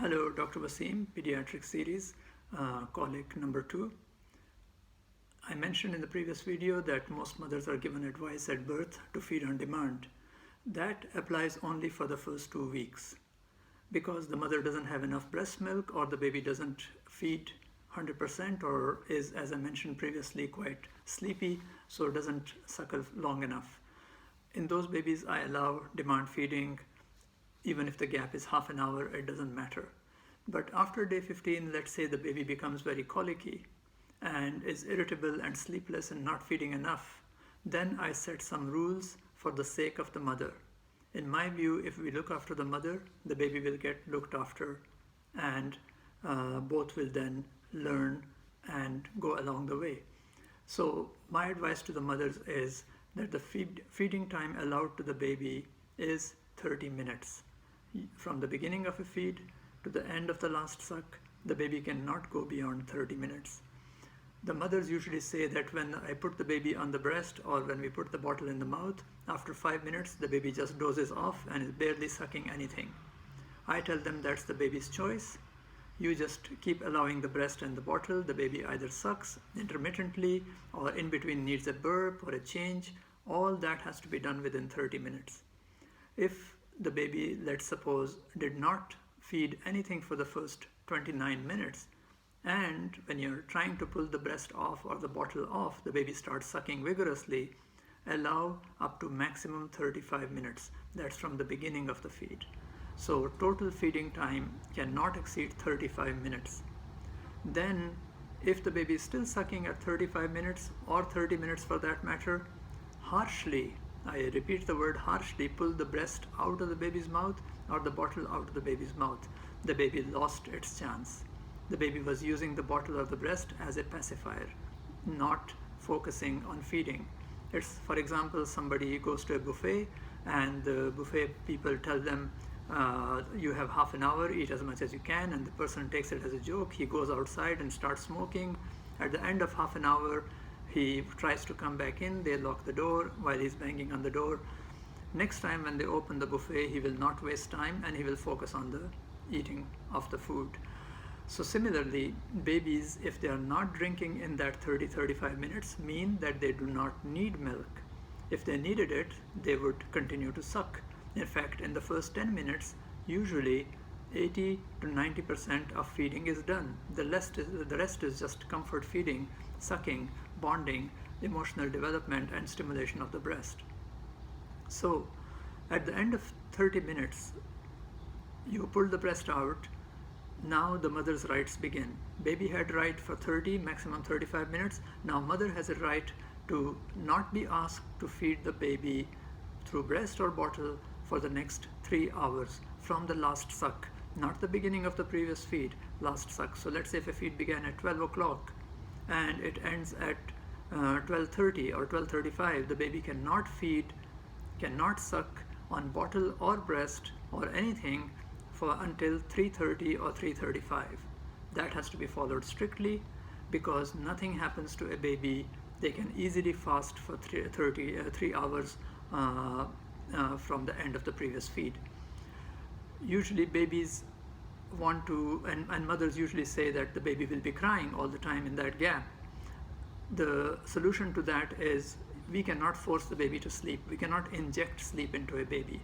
Hello, Dr. Waseem, Pediatric Series, colic number 2. I mentioned in the previous video that most mothers are given advice at birth to feed on demand. That applies only for the first 2 weeks because the mother doesn't have enough breast milk or the baby doesn't feed 100% or is, as I mentioned previously, quite sleepy, so doesn't suckle long enough. In those babies, I allow demand feeding. Even if the gap is half an hour, it doesn't matter. But after day 15, let's say the baby becomes very colicky and is irritable and sleepless and not feeding enough, then I set some rules for the sake of the mother. In my view, if we look after the mother, the baby will get looked after, and both will then learn and go along the way. So my advice to the mothers is that the feeding time allowed to the baby is 30 minutes. From the beginning of a feed to the end of the last suck, the baby cannot go beyond 30 minutes. The mothers usually say that when I put the baby on the breast or when we put the bottle in the mouth, after 5 minutes the baby just dozes off and is barely sucking anything. I tell them that's the baby's choice. You just keep allowing the breast and the bottle. The baby either sucks intermittently or in between needs a burp or a change. All that has to be done within 30 minutes. If the baby, let's suppose, did not feed anything for the first 29 minutes, and when you're trying to pull the breast off or the bottle off, the baby starts sucking vigorously, allow up to maximum 35 minutes. That's from the beginning of the feed. So total feeding time cannot exceed 35 minutes. Then, if the baby is still sucking at 35 minutes or 30 minutes for that matter, harshly, I repeat the word harshly, pull the breast out of the baby's mouth or the bottle out of the baby's mouth. The baby lost its chance. The baby was using the bottle or the breast as a pacifier, not focusing on feeding. It's, for example, somebody goes to a buffet and the buffet people tell them, you have half an hour, eat as much as you can, and the person takes it as a joke. He goes outside and starts smoking. At the end of half an hour, he tries to come back in, they lock the door while he's banging on the door. Next time when they open the buffet, he will not waste time and he will focus on the eating of the food. So similarly, babies, if they are not drinking in that 30-35 minutes, mean that they do not need milk. If they needed it, they would continue to suck. In fact, in the first 10 minutes, usually 80 to 90% of feeding is done. The rest is just comfort feeding, sucking, bonding, emotional development, and stimulation of the breast. So, at the end of 30 minutes, you pull the breast out. Now the mother's rights begin. Baby had right for 30, maximum 35 minutes. Now mother has a right to not be asked to feed the baby through breast or bottle for the next 3 hours from the last suck, not the beginning of the previous feed, last suck. So let's say if a feed began at 12 o'clock and it ends at 12:30 or 12:35, the baby cannot feed, cannot suck on bottle or breast or anything until 3:30 or 3:35. That has to be followed strictly because nothing happens to a baby. They can easily fast for 3 hours from the end of the previous feed. Usually babies want to, and mothers usually say that the baby will be crying all the time in that gap. The solution to that is we cannot force the baby to sleep. We cannot inject sleep into a baby.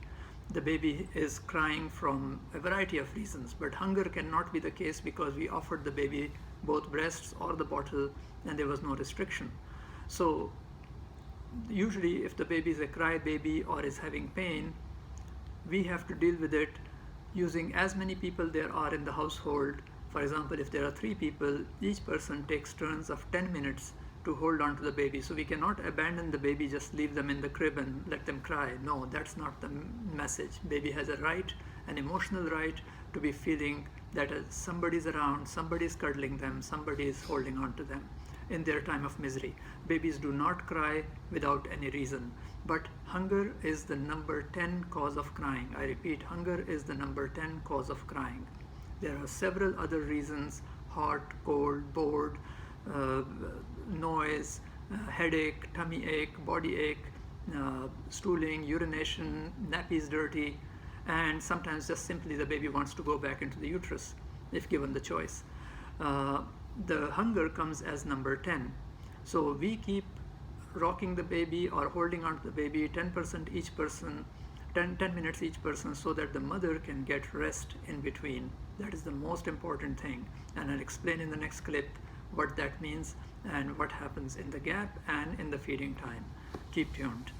The baby is crying from a variety of reasons, but hunger cannot be the case because we offered the baby both breasts or the bottle and there was no restriction. So usually if the baby is a cry baby or is having pain, we have to deal with it using as many people there are in the household. For example, if there are 3 people, each person takes turns of 10 minutes to hold on to the baby. So we cannot abandon the baby, just leave them in the crib and let them cry. No, that's not the message. Baby has a right, an emotional right, to be feeling that somebody's around, somebody's cuddling them, somebody is holding on to them in their time of misery. Babies do not cry without any reason, but hunger is the number 10 cause of crying. I repeat, hunger is the number 10 cause of crying. There are several other reasons: hot, cold, bored, noise, headache, tummy ache, body ache, stooling, urination, nappies dirty, and sometimes just simply the baby wants to go back into the uterus if given the choice. The hunger comes as number 10. So we keep rocking the baby or holding on to the baby 10% each person, 10 minutes each person, so that the mother can get rest in between. That is the most important thing, and I'll explain in the next clip what that means and what happens in the gap and in the feeding time. Keep tuned.